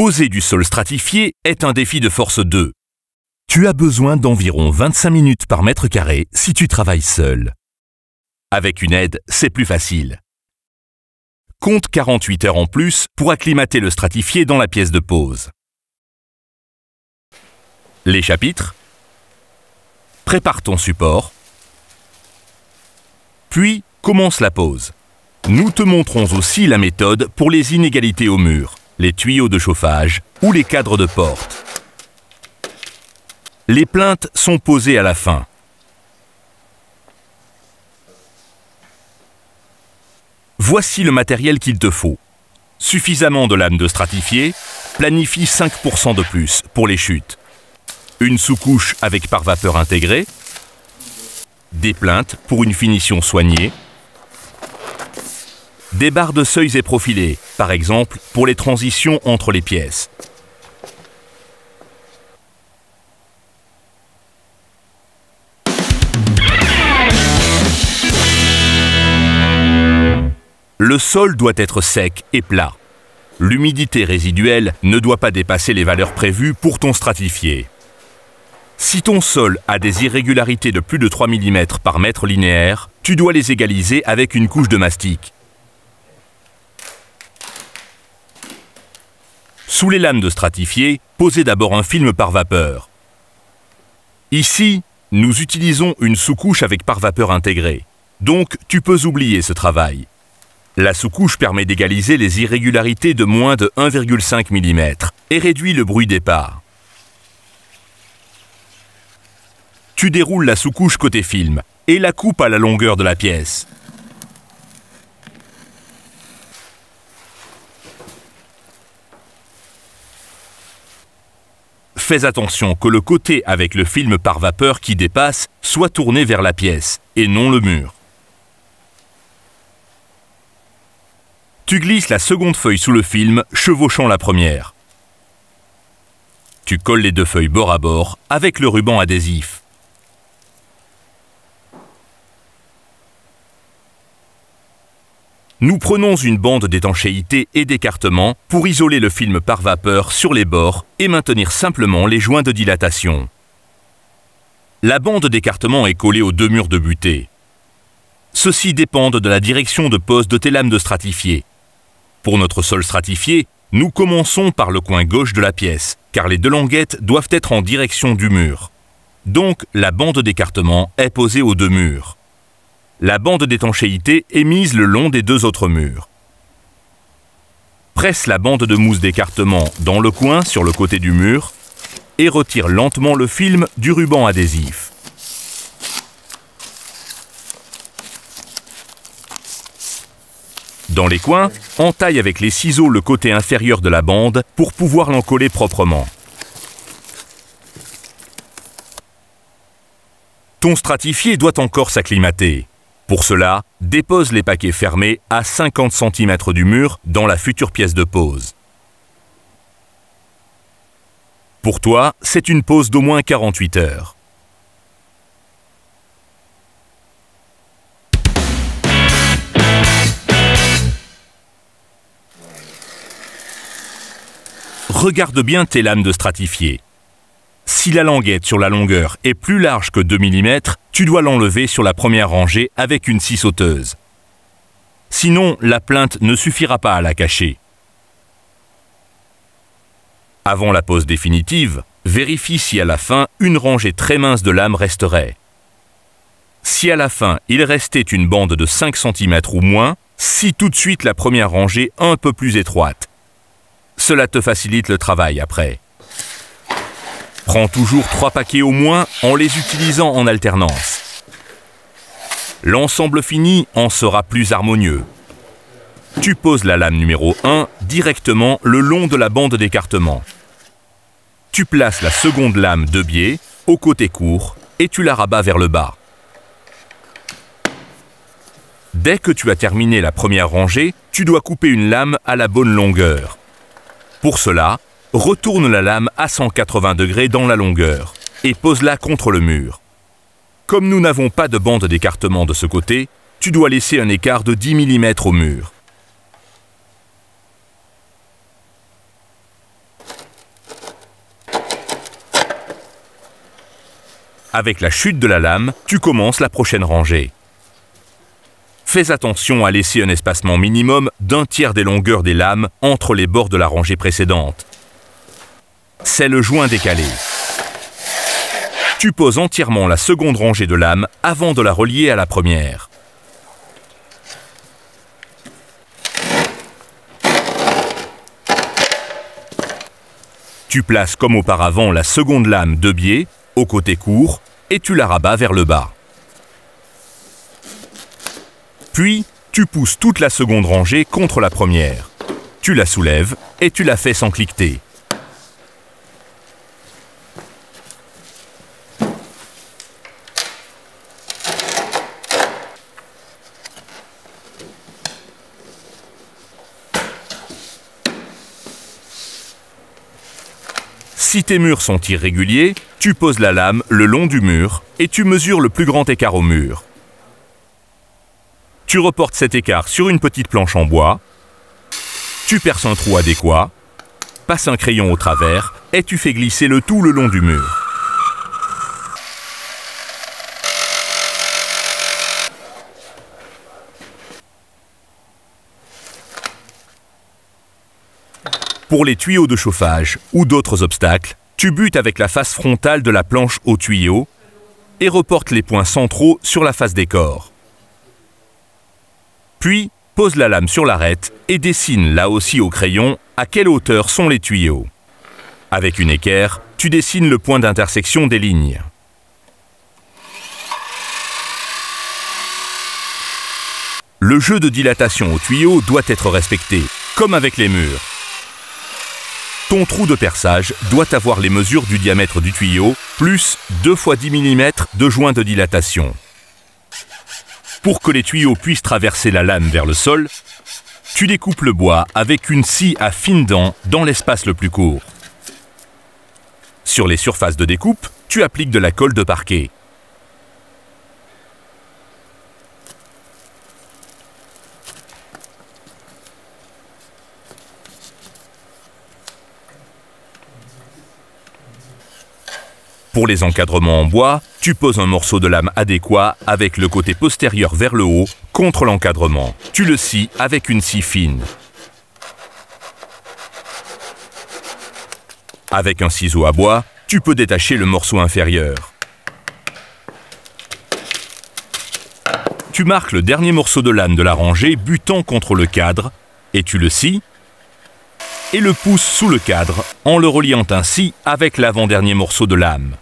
Poser du sol stratifié est un défi de force 2. Tu as besoin d'environ 25 minutes par mètre carré si tu travailles seul. Avec une aide, c'est plus facile. Compte 48 heures en plus pour acclimater le stratifié dans la pièce de pose. Les chapitres. Prépare ton support. Puis, commence la pose. Nous te montrons aussi la méthode pour les inégalités au mur, les tuyaux de chauffage ou les cadres de porte. Les plinthes sont posées à la fin. Voici le matériel qu'il te faut. Suffisamment de lames de stratifié, planifie 5% de plus pour les chutes. Une sous-couche avec pare-vapeur intégré, des plinthes pour une finition soignée, des barres de seuils et profilés, par exemple pour les transitions entre les pièces. Le sol doit être sec et plat. L'humidité résiduelle ne doit pas dépasser les valeurs prévues pour ton stratifié. Si ton sol a des irrégularités de plus de 3 mm par mètre linéaire, tu dois les égaliser avec une couche de mastic. Sous les lames de stratifié, posez d'abord un film par vapeur. Ici, nous utilisons une sous-couche avec pare-vapeur intégré. Donc, tu peux oublier ce travail. La sous-couche permet d'égaliser les irrégularités de moins de 1,5 mm et réduit le bruit départ. Tu déroules la sous-couche côté film et la coupes à la longueur de la pièce. Fais attention que le côté avec le film par vapeur qui dépasse soit tourné vers la pièce et non le mur. Tu glisses la seconde feuille sous le film, chevauchant la première. Tu colles les deux feuilles bord à bord avec le ruban adhésif. Nous prenons une bande d'étanchéité et d'écartement pour isoler le film par vapeur sur les bords et maintenir simplement les joints de dilatation. La bande d'écartement est collée aux deux murs de butée. Ceux-ci dépendent de la direction de pose de tes lames de stratifié. Pour notre sol stratifié, nous commençons par le coin gauche de la pièce, car les deux languettes doivent être en direction du mur. Donc, la bande d'écartement est posée aux deux murs. La bande d'étanchéité est mise le long des deux autres murs. Presse la bande de mousse d'écartement dans le coin sur le côté du mur et retire lentement le film du ruban adhésif. Dans les coins, entaille avec les ciseaux le côté inférieur de la bande pour pouvoir l'encoller proprement. Ton stratifié doit encore s'acclimater. Pour cela, dépose les paquets fermés à 50 cm du mur dans la future pièce de pose. Pour toi, c'est une pause d'au moins 48 heures. Regarde bien tes lames de stratifié. Si la languette sur la longueur est plus large que 2 mm, tu dois l'enlever sur la première rangée avec une scie sauteuse. Sinon, la plinthe ne suffira pas à la cacher. Avant la pose définitive, vérifie si à la fin, une rangée très mince de lames resterait. Si à la fin, il restait une bande de 5 cm ou moins, scie tout de suite la première rangée un peu plus étroite. Cela te facilite le travail après. Prends toujours 3 paquets au moins en les utilisant en alternance. L'ensemble fini en sera plus harmonieux. Tu poses la lame numéro 1 directement le long de la bande d'écartement. Tu places la seconde lame de biais au côté court et tu la rabats vers le bas. Dès que tu as terminé la première rangée, tu dois couper une lame à la bonne longueur. Pour cela, retourne la lame à 180 degrés dans la longueur et pose-la contre le mur. Comme nous n'avons pas de bande d'écartement de ce côté, tu dois laisser un écart de 10 mm au mur. Avec la chute de la lame, tu commences la prochaine rangée. Fais attention à laisser un espacement minimum d'1 tiers des longueurs des lames entre les bords de la rangée précédente. C'est le joint décalé. Tu poses entièrement la seconde rangée de lames avant de la relier à la première. Tu places comme auparavant la seconde lame de biais au côté court et tu la rabats vers le bas. Puis, tu pousses toute la seconde rangée contre la première. Tu la soulèves et tu la fais sans cliqueter. Si tes murs sont irréguliers, tu poses la lame le long du mur et tu mesures le plus grand écart au mur. Tu reportes cet écart sur une petite planche en bois, tu perces un trou adéquat, passes un crayon au travers et tu fais glisser le tout le long du mur. Pour les tuyaux de chauffage ou d'autres obstacles, tu butes avec la face frontale de la planche au tuyau et reportes les points centraux sur la face des corps. Puis, pose la lame sur l'arête et dessine là aussi au crayon à quelle hauteur sont les tuyaux. Avec une équerre, tu dessines le point d'intersection des lignes. Le jeu de dilatation au tuyau doit être respecté, comme avec les murs. Ton trou de perçage doit avoir les mesures du diamètre du tuyau, plus 2 × 10 mm de joint de dilatation. Pour que les tuyaux puissent traverser la lame vers le sol, tu découpes le bois avec une scie à fines dents dans l'espace le plus court. Sur les surfaces de découpe, tu appliques de la colle de parquet. Pour les encadrements en bois, tu poses un morceau de lame adéquat avec le côté postérieur vers le haut contre l'encadrement. Tu le scies avec une scie fine. Avec un ciseau à bois, tu peux détacher le morceau inférieur. Tu marques le dernier morceau de lame de la rangée butant contre le cadre et tu le scies et le pousses sous le cadre en le reliant ainsi avec l'avant-dernier morceau de lame.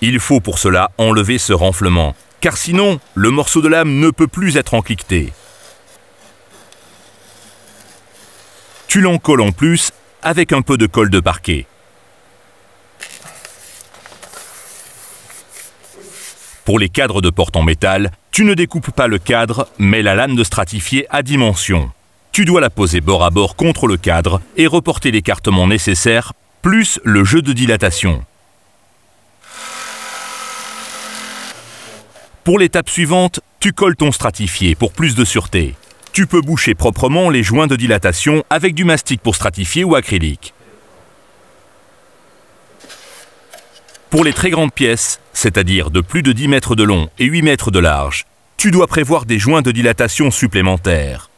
Il faut pour cela enlever ce renflement, car sinon, le morceau de lame ne peut plus être encliqueté. Tu l'encolles en plus avec un peu de colle de parquet. Pour les cadres de porte en métal, tu ne découpes pas le cadre, mais la lame de stratifié à dimension. Tu dois la poser bord à bord contre le cadre et reporter l'écartement nécessaire, plus le jeu de dilatation. Pour l'étape suivante, tu colles ton stratifié pour plus de sûreté. Tu peux boucher proprement les joints de dilatation avec du mastic pour stratifié ou acrylique. Pour les très grandes pièces, c'est-à-dire de plus de 10 mètres de long et 8 mètres de large, tu dois prévoir des joints de dilatation supplémentaires.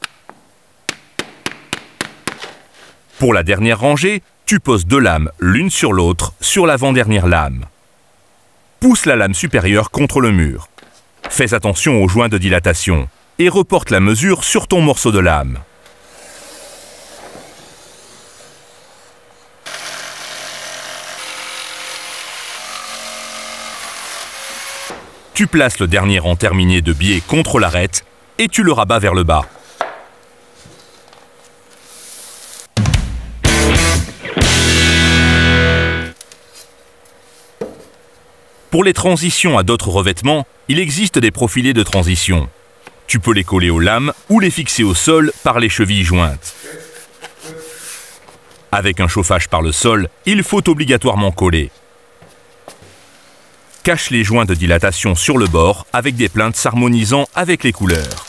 Pour la dernière rangée, tu poses 2 lames l'une sur l'autre sur l'avant-dernière lame. Pousse la lame supérieure contre le mur. Fais attention aux joints de dilatation et reporte la mesure sur ton morceau de lame. Tu places le dernier rang terminé de biais contre l'arête et tu le rabats vers le bas. Pour les transitions à d'autres revêtements, il existe des profilés de transition. Tu peux les coller aux lames ou les fixer au sol par les chevilles jointes. Avec un chauffage par le sol, il faut obligatoirement coller. Cache les joints de dilatation sur le bord avec des plinthes s'harmonisant avec les couleurs.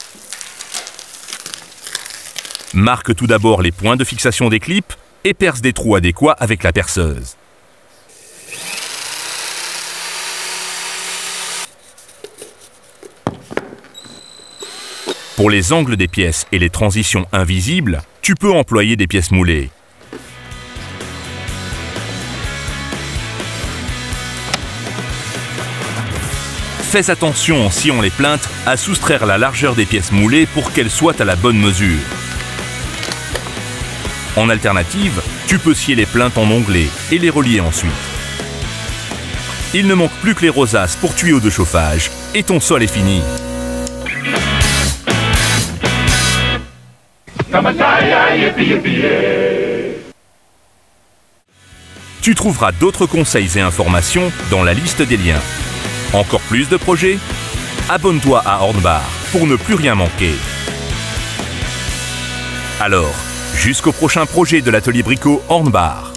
Marque tout d'abord les points de fixation des clips et perce des trous adéquats avec la perceuse. Pour les angles des pièces et les transitions invisibles, tu peux employer des pièces moulées. Fais attention en sciant les plinthes à soustraire la largeur des pièces moulées pour qu'elles soient à la bonne mesure. En alternative, tu peux scier les plinthes en onglets et les relier ensuite. Il ne manque plus que les rosaces pour tuyaux de chauffage et ton sol est fini. Tu trouveras d'autres conseils et informations dans la liste des liens. Encore plus de projets? Abonne-toi à Hornbach pour ne plus rien manquer. Alors, jusqu'au prochain projet de l'atelier Brico Hornbach.